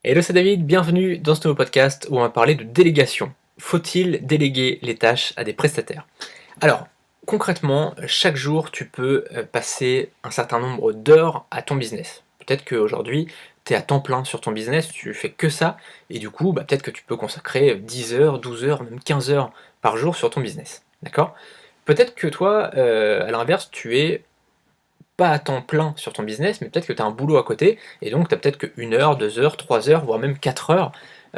Hello, c'est David, bienvenue dans ce nouveau podcast où on va parler de délégation. Faut-il déléguer les tâches à des prestataires? Alors, concrètement, chaque jour, tu peux passer un certain nombre d'heures à ton business. Peut-être qu'aujourd'hui, tu es à temps plein sur ton business, tu fais que ça, et du coup, peut-être que tu peux consacrer 10 heures, 12 heures, même 15 heures par jour sur ton business. D'accord? Peut-être que toi, à l'inverse, tu es pas à temps plein sur ton business, mais peut-être que tu as un boulot à côté, et donc tu as peut-être que 1 heure, 2 heures, 3 heures, voire même 4 heures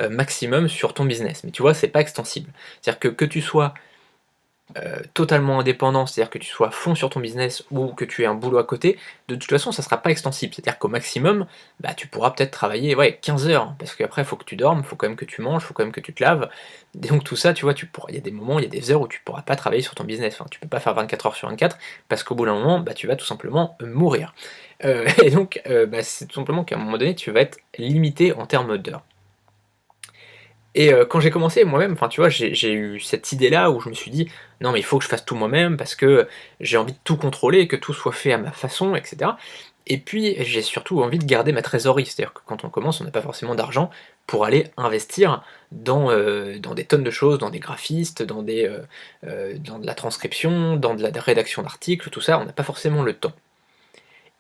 maximum sur ton business. Mais tu vois, c'est pas extensible. C'est-à-dire que tu sois totalement indépendant, c'est-à-dire que tu sois à fond sur ton business ou que tu aies un boulot à côté, de toute façon ça sera pas extensible. C'est-à-dire qu'au maximum, tu pourras peut-être travailler 15 heures, parce qu'après il faut que tu dormes, il faut quand même que tu manges, il faut quand même que tu te laves. Et donc tout ça, tu vois, il y a des moments, il y a des heures où tu pourras pas travailler sur ton business. Enfin, tu peux pas faire 24 heures sur 24, parce qu'au bout d'un moment, tu vas tout simplement mourir. Et donc c'est tout simplement qu'à un moment donné, tu vas être limité en termes d'heures. Et quand j'ai commencé moi-même, enfin tu vois, j'ai eu cette idée-là où je me suis dit: «Non mais il faut que je fasse tout moi-même parce que j'ai envie de tout contrôler, que tout soit fait à ma façon et cetera». Et puis j'ai surtout envie de garder ma trésorerie. C'est-à-dire que quand on commence, on n'a pas forcément d'argent pour aller investir dans des tonnes de choses, dans des graphistes, dans de la transcription, dans de la rédaction d'articles, tout ça, on n'a pas forcément le temps.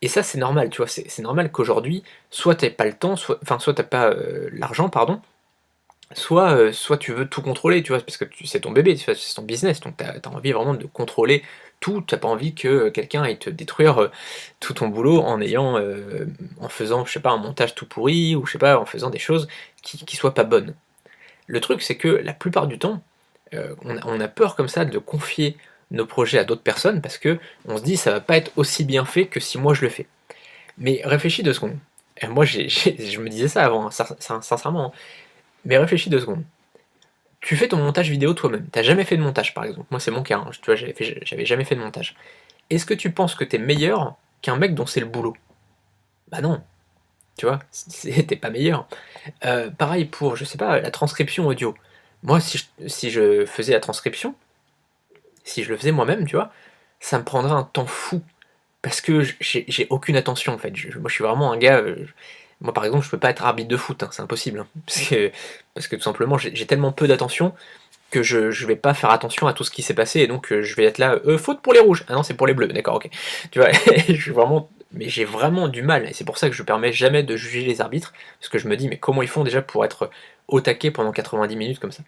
Et ça c'est normal, tu vois? C'est normal qu'aujourd'hui, soit tu pas le temps, soit tu pas, l'argent pardon, soit tu veux tout contrôler, tu vois? Parce que c'est ton bébé, tu vois? C'est ton business, donc tu as envie vraiment de contrôler tout. Tu as pas envie que quelqu'un aille te détruire, tout ton boulot en faisant, je sais pas, un montage tout pourri ou je sais pas, en faisant des choses qui soient pas bonnes. Le truc, c'est que la plupart du temps, on a peur comme ça de confier nos projets à d'autres personnes parce que on se dit: «Ça va pas être aussi bien fait que si moi je le fais». Mais réfléchis 2 secondes. Moi je me disais ça avant, hein, sincèrement, hein, mais réfléchis 2 secondes. Tu fais ton montage vidéo toi-même. T'as jamais fait de montage, par exemple. Moi, c'est mon cas, hein. Tu vois, j'avais jamais fait de montage. Est-ce que tu penses que t'es meilleur qu'un mec dont c'est le boulot? Bah non, tu vois, tu pas meilleur. Pareil pour, je sais pas, la transcription audio. Moi, si je faisais la transcription, si je le faisais moi-même, tu vois, ça me prendrait un temps fou. Parce que j'ai aucune attention, en fait. Moi, je suis vraiment un gars. Moi, par exemple, je peux pas être arbitre de foot, hein, c'est impossible, hein. Parce que tout simplement, j'ai tellement peu d'attention que je vais pas faire attention à tout ce qui s'est passé et donc je vais être là, faute pour les rouges. Ah non, c'est pour les bleus, d'accord, OK. Tu vois? J'ai vraiment du mal et c'est pour ça que je me permets jamais de juger les arbitres parce que je me dis: «Mais comment ils font déjà pour être au taquet pendant 90 minutes comme ça?»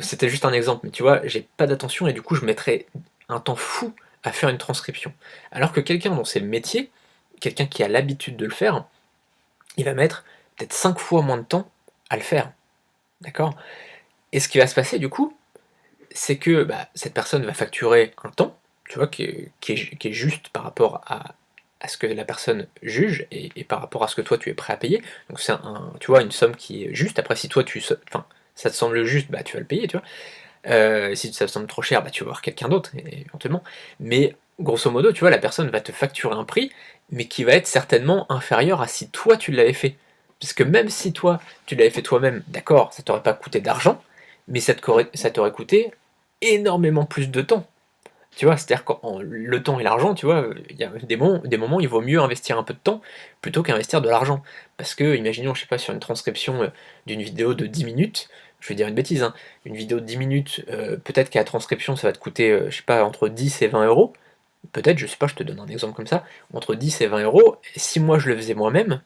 C'était juste un exemple, mais tu vois? J'ai pas d'attention et du coup, je mettrais un temps fou à faire une transcription. Alors que quelqu'un dont c'est le métier, quelqu'un qui a l'habitude de le faire, il va mettre peut-être 5 fois moins de temps à le faire, d'accord? Et ce qui va se passer du coup, c'est que, cette personne va facturer un temps, tu vois, qui est juste par rapport à ce que la personne juge et par rapport à ce que toi tu es prêt à payer. Donc c'est tu vois, une somme qui est juste. Après si toi enfin, ça te semble juste, tu vas le payer, tu vois? Si ça te semble trop cher, tu vas voir quelqu'un d'autre éventuellement. Mais grosso modo, tu vois, la personne va te facturer un prix, mais qui va être certainement inférieur à si toi tu l'avais fait. Parce que même si toi tu l'avais fait toi-même, d'accord, ça t'aurait pas coûté d'argent, mais ça t'aurait coûté énormément plus de temps. Tu vois? C'est-à-dire que le temps et l'argent, tu vois, il y a des moments, il vaut mieux investir un peu de temps plutôt qu'investir de l'argent. Parce que, imaginons, je sais pas, sur une transcription, d'une vidéo de 10 minutes, je vais dire une bêtise, hein, une vidéo de 10 minutes, peut-être qu'à la transcription, ça va te coûter, je sais pas, entre 10 et 20 euros. Peut-être, je sais pas, je te donne un exemple comme ça, entre 10 et 20 euros. Et si moi je le faisais moi-même,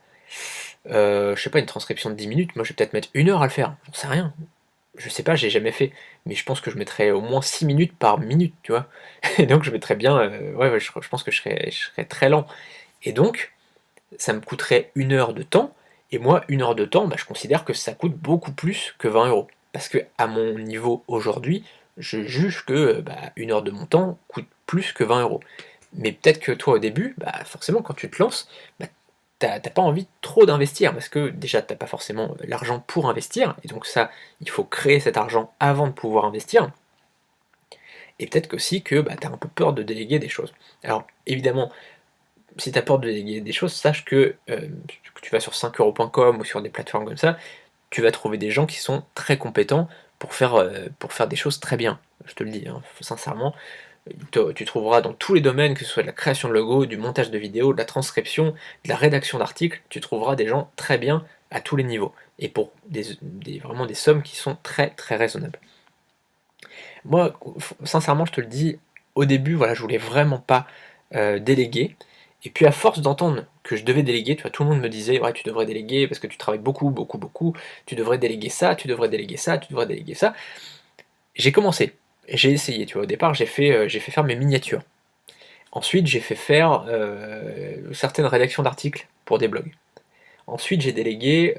je sais pas, une transcription de 10 minutes, moi je vais peut-être mettre 1 heure à le faire, j'en sais rien. Je sais pas, j'ai jamais fait, mais je pense que je mettrais au moins 6 minutes par minute, tu vois? Et donc je mettrais bien, ouais, je pense que je serais très lent et donc ça me coûterait 1 heure de temps et moi 1 heure de temps, je considère que ça coûte beaucoup plus que 20 euros. Parce que à mon niveau aujourd'hui, je juge que, 1 heure de mon temps coûte plus que 20 euros. Mais peut-être que toi au début, forcément quand tu te lances, bah, tu pas envie trop d'investir parce que déjà t'as pas forcément, l'argent pour investir et donc ça, il faut créer cet argent avant de pouvoir investir et peut-être qu'aussi que, tu as un peu peur de déléguer des choses. Alors évidemment, si tu as peur de déléguer des choses, sache que tu vas sur 5 euros.com ou sur des plateformes comme ça, tu vas trouver des gens qui sont très compétents pour faire des choses très bien. Je te le dis, hein, sincèrement. Tu trouveras dans tous les domaines, que ce soit de la création de logo, du montage de vidéos, de la transcription, de la rédaction d'articles, tu trouveras des gens très bien à tous les niveaux, et pour vraiment des sommes qui sont très très raisonnables. Moi, sincèrement, je te le dis, au début, voilà, je voulais vraiment pas déléguer. Et puis à force d'entendre que je devais déléguer, tu vois, tout le monde me disait, ouais, tu devrais déléguer parce que tu travailles beaucoup, beaucoup, beaucoup, tu devrais déléguer ça, tu devrais déléguer ça, tu devrais déléguer ça. J'ai commencé, j'ai essayé, tu vois, au départ, j'ai fait faire mes miniatures. Ensuite, j'ai fait faire certaines rédactions d'articles pour des blogs. Ensuite, j'ai délégué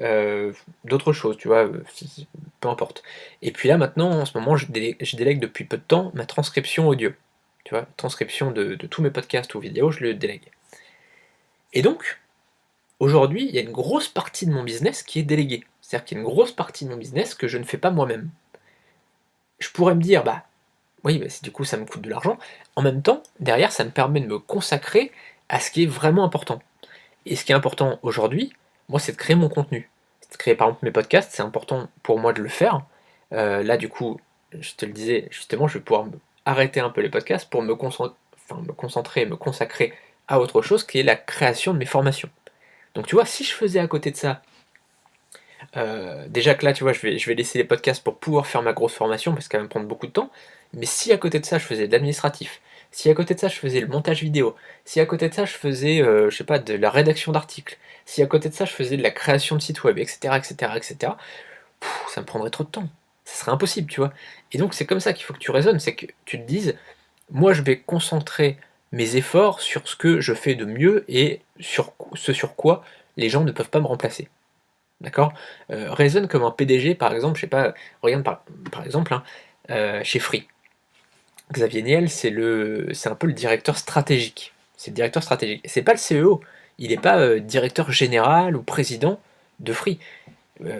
d'autres choses, tu vois, peu importe. Et puis là, maintenant, en ce moment, je délègue depuis peu de temps ma transcription audio. Tu vois, transcription de tous mes podcasts ou vidéos, je le délègue. Et donc, aujourd'hui, il y a une grosse partie de mon business qui est déléguée. C'est-à-dire qu'il y a une grosse partie de mon business que je ne fais pas moi-même. Je pourrais me dire, bah oui, bah, du coup, ça me coûte de l'argent. En même temps, derrière, ça me permet de me consacrer à ce qui est vraiment important. Et ce qui est important aujourd'hui, moi, c'est de créer mon contenu. C'est de créer, par exemple, mes podcasts, c'est important pour moi de le faire. Là, du coup, je te le disais, justement, je vais pouvoir arrêter un peu les podcasts pour me concentrer, me consacrer à autre chose qui est la création de mes formations. Donc, tu vois, si je faisais à côté de ça, déjà que là, tu vois, je vais laisser les podcasts pour pouvoir faire ma grosse formation, parce qu'elle va me prendre beaucoup de temps, mais si à côté de ça, je faisais de l'administratif, si à côté de ça, je faisais le montage vidéo, si à côté de ça, je faisais, je sais pas, de la rédaction d'articles, si à côté de ça, je faisais de la création de sites web, etc., etc., etc., ça me prendrait trop de temps. Ça serait impossible, tu vois. Et donc, c'est comme ça qu'il faut que tu raisonnes, c'est que tu te dises, moi, je vais concentrer mes efforts sur ce que je fais de mieux et sur ce sur quoi les gens ne peuvent pas me remplacer. D'accord? Raisonne comme un PDG, par exemple, je sais pas, regarde par exemple, hein, chez Free. Xavier Niel, c'est un peu le directeur stratégique. C'est le directeur stratégique. C'est pas le CEO. Il n'est pas directeur général ou président de Free.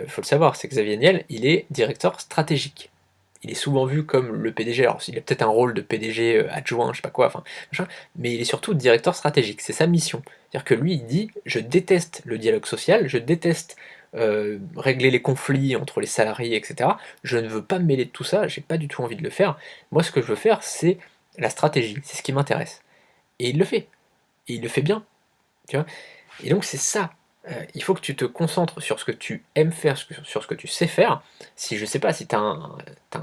Faut le savoir, c'est que Xavier Niel, il est directeur stratégique. Il est souvent vu comme le PDG. Alors, il a peut-être un rôle de PDG adjoint, je sais pas quoi, enfin, machin, mais il est surtout directeur stratégique. C'est sa mission. C'est-à-dire que lui, il dit, je déteste le dialogue social, je déteste régler les conflits entre les salariés, etc. Je ne veux pas me mêler de tout ça, j'ai pas du tout envie de le faire. Moi, ce que je veux faire, c'est la stratégie, c'est ce qui m'intéresse. Et il le fait. Et il le fait bien, tu vois. Et donc, c'est ça. Il faut que tu te concentres sur ce que tu aimes faire, sur ce que tu sais faire. Si je sais pas, si tu as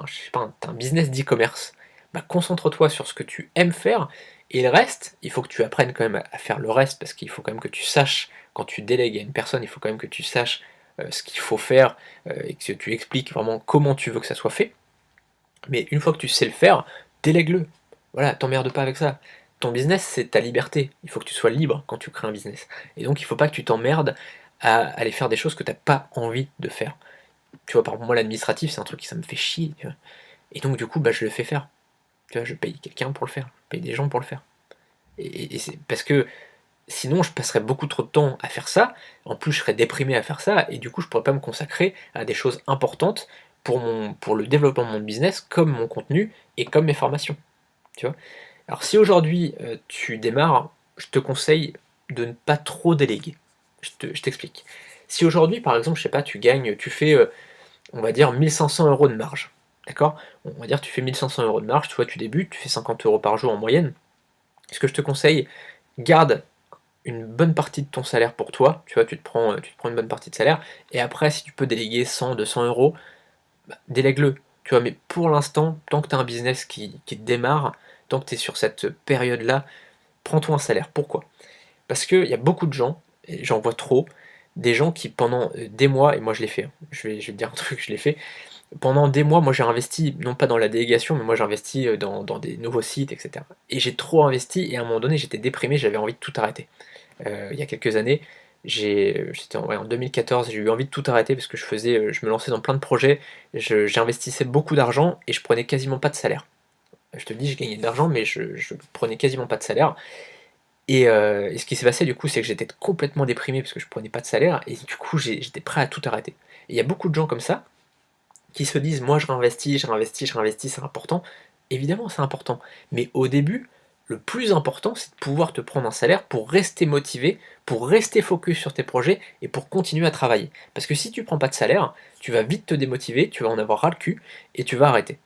je sais pas, t'as un business d'e-commerce, bah, concentre-toi sur ce que tu aimes faire. Et le reste, il faut que tu apprennes quand même à faire le reste, parce qu'il faut quand même que tu saches, quand tu délègues à une personne, il faut quand même que tu saches ce qu'il faut faire, et que tu expliques vraiment comment tu veux que ça soit fait. Mais une fois que tu sais le faire, délègue-le. Voilà, t'emmerdes pas avec ça. Ton business, c'est ta liberté. Il faut que tu sois libre quand tu crées un business. Et donc, il faut pas que tu t'emmerdes à aller faire des choses que tu n'as pas envie de faire. Tu vois, par exemple, moi, l'administratif, c'est un truc qui ça me fait chier. Tu vois. Et donc, du coup, bah, je le fais faire. Tu vois, je paye quelqu'un pour le faire. Je paye des gens pour le faire. Et c'est parce que sinon, je passerais beaucoup trop de temps à faire ça. En plus, je serais déprimé à faire ça. Et du coup, je pourrais pas me consacrer à des choses importantes pour le développement de mon business, comme mon contenu et comme mes formations. Tu vois. Alors si aujourd'hui tu démarres, je te conseille de ne pas trop déléguer. Je t'explique. Si aujourd'hui, par exemple, je sais pas, tu fais, on va dire, 1 500 € de marge. D'accord? On va dire tu fais 1 500 € de marge, tu vois, tu débutes, tu fais 50 € par jour en moyenne. Ce que je te conseille, garde une bonne partie de ton salaire pour toi, tu vois, tu te prends une bonne partie de salaire, et après, si tu peux déléguer 100, 200 €, bah, délègue-le. Tu vois, mais pour l'instant, tant que tu as un business qui démarre, tant que tu es sur cette période-là, prends-toi un salaire. Pourquoi? Parce qu'il y a beaucoup de gens, et j'en vois trop, des gens qui pendant des mois, et moi je l'ai fait, hein, je vais te dire un truc, je l'ai fait, pendant des mois, moi j'ai investi, non pas dans la délégation, mais moi j'ai investi dans des nouveaux sites, etc. Et j'ai trop investi, et à un moment donné j'étais déprimé, j'avais envie de tout arrêter. Il y a quelques années, en 2014, j'ai eu envie de tout arrêter parce que je me lançais dans plein de projets, j'investissais beaucoup d'argent et je prenais quasiment pas de salaire. Je te dis, je gagnais de l'argent, mais je prenais quasiment pas de salaire. Et ce qui s'est passé du coup, c'est que j'étais complètement déprimé parce que je prenais pas de salaire, et du coup j'étais prêt à tout arrêter. Et il y a beaucoup de gens comme ça qui se disent, moi je réinvestis, je réinvestis, je réinvestis, c'est important. Évidemment c'est important, mais au début, le plus important c'est de pouvoir te prendre un salaire pour rester motivé, pour rester focus sur tes projets et pour continuer à travailler. Parce que si tu prends pas de salaire, tu vas vite te démotiver, tu vas en avoir ras le cul et tu vas arrêter.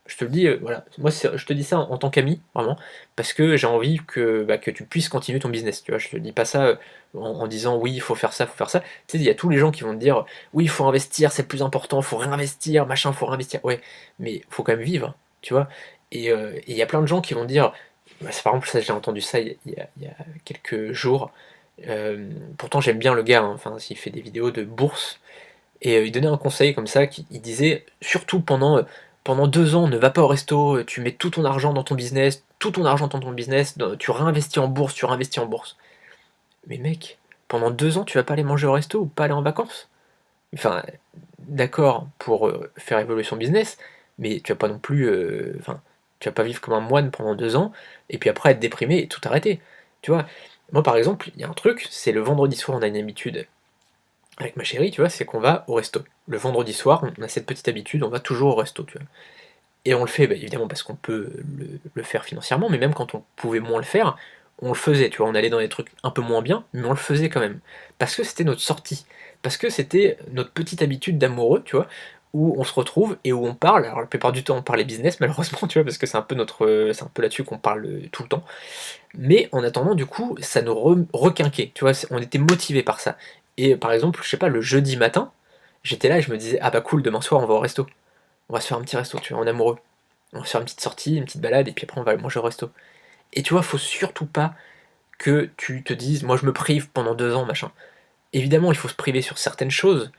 Je te le dis, voilà, moi je te dis ça en tant qu'ami, vraiment, parce que j'ai envie que, bah, que tu puisses continuer ton business, tu vois? Je te dis pas ça, en disant: «Oui, il faut faire ça, il faut faire ça». Tu sais, il y a tous les gens qui vont te dire: «Oui, il faut investir, c'est le plus important, il faut réinvestir, machin, faut réinvestir». Ouais, mais faut quand même vivre, tu vois? Et il y a plein de gens qui vont dire, bah, ça par exemple, ça j'ai entendu ça il y a quelques jours, pourtant j'aime bien le gars, hein, enfin, il fait des vidéos de bourse et il donnait un conseil comme ça, il disait: «Surtout pendant 2 ans, ne va pas au resto, tu mets tout ton argent dans ton business, tout ton argent dans ton business, tu réinvestis en bourse, tu réinvestis en bourse». Mais mec, pendant 2 ans, tu vas pas aller manger au resto ou pas aller en vacances? Enfin, d'accord pour, faire évoluer son business, mais tu vas pas non plus, enfin, tu vas pas vivre comme un moine pendant 2 ans et puis après être déprimé et tout arrêter, tu vois? Moi, par exemple, il y a un truc, c'est le vendredi soir, on a une habitude avec ma chérie, tu vois, c'est qu'on va au resto. Le vendredi soir, on a cette petite habitude, on va toujours au resto, tu vois? Et on le fait, bah, évidemment parce qu'on peut le faire financièrement, mais même quand on pouvait moins le faire, on le faisait, tu vois? On allait dans des trucs un peu moins bien, mais on le faisait quand même. Parce que c'était notre sortie, parce que c'était notre petite habitude d'amoureux, tu vois? Où on se retrouve et où on parle, alors la plupart du temps on parlait business malheureusement, tu vois? Parce que c'est un peu notre, c'est un peu là-dessus qu'on parle, tout le temps. Mais en attendant, du coup, ça nous requinquait, tu vois? On était motivés par ça. Et par exemple, je sais pas, le jeudi matin, j'étais là et je me disais: «Ah bah cool, demain soir on va au resto. On va se faire un petit resto, tu vois, en amoureux. On va se faire une petite sortie, une petite balade et puis après on va aller manger au resto». Et tu vois, faut surtout pas que tu te dises: «Moi je me prive pendant 2 ans, machin». Évidemment, il faut se priver sur certaines choses.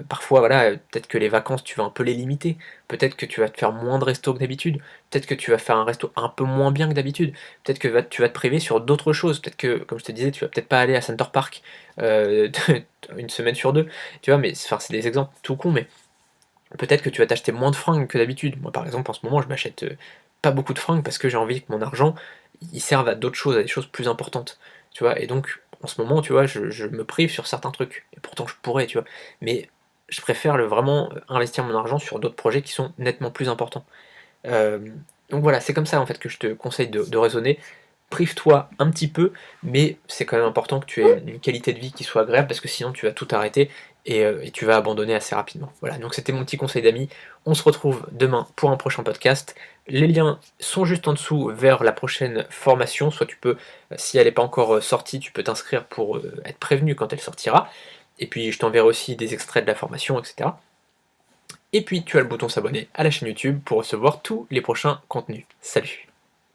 Parfois, voilà, peut-être que les vacances, tu vas un peu les limiter. Peut-être que tu vas te faire moins de restos que d'habitude. Peut-être que tu vas faire un resto un peu moins bien que d'habitude. Peut-être que tu vas te priver sur d'autres choses. Peut-être que, comme je te disais, tu vas peut-être pas aller à Center Park, heu, 1 semaine sur 2. Tu vois? Mais enfin, c'est des exemples tout cons, mais peut-être que tu vas t'acheter moins de fringues que d'habitude. Moi, par exemple, en ce moment, je m'achète, pas beaucoup de fringues parce que j'ai envie que mon argent, il serve à d'autres choses, à des choses plus importantes, tu vois? Et donc, en ce moment, tu vois, je me prive sur certains trucs et pourtant je pourrais, tu vois? Mais je préfère vraiment, investir mon argent sur d'autres projets qui sont nettement plus importants. Donc voilà, c'est comme ça, en fait, que je te conseille de raisonner. Prive-toi un petit peu, mais c'est quand même important que tu aies une qualité de vie qui soit agréable parce que sinon tu vas tout arrêter et tu vas abandonner assez rapidement. Voilà, donc c'était mon petit conseil d'amis. On se retrouve demain pour un prochain podcast. Les liens sont juste en dessous vers la prochaine formation. Soit tu peux, si elle n'est pas encore sortie, tu peux t'inscrire pour être prévenu quand elle sortira. Et puis je t'enverrai aussi des extraits de la formation, etc. Et puis tu as le bouton s'abonner à la chaîne YouTube pour recevoir tous les prochains contenus. Salut!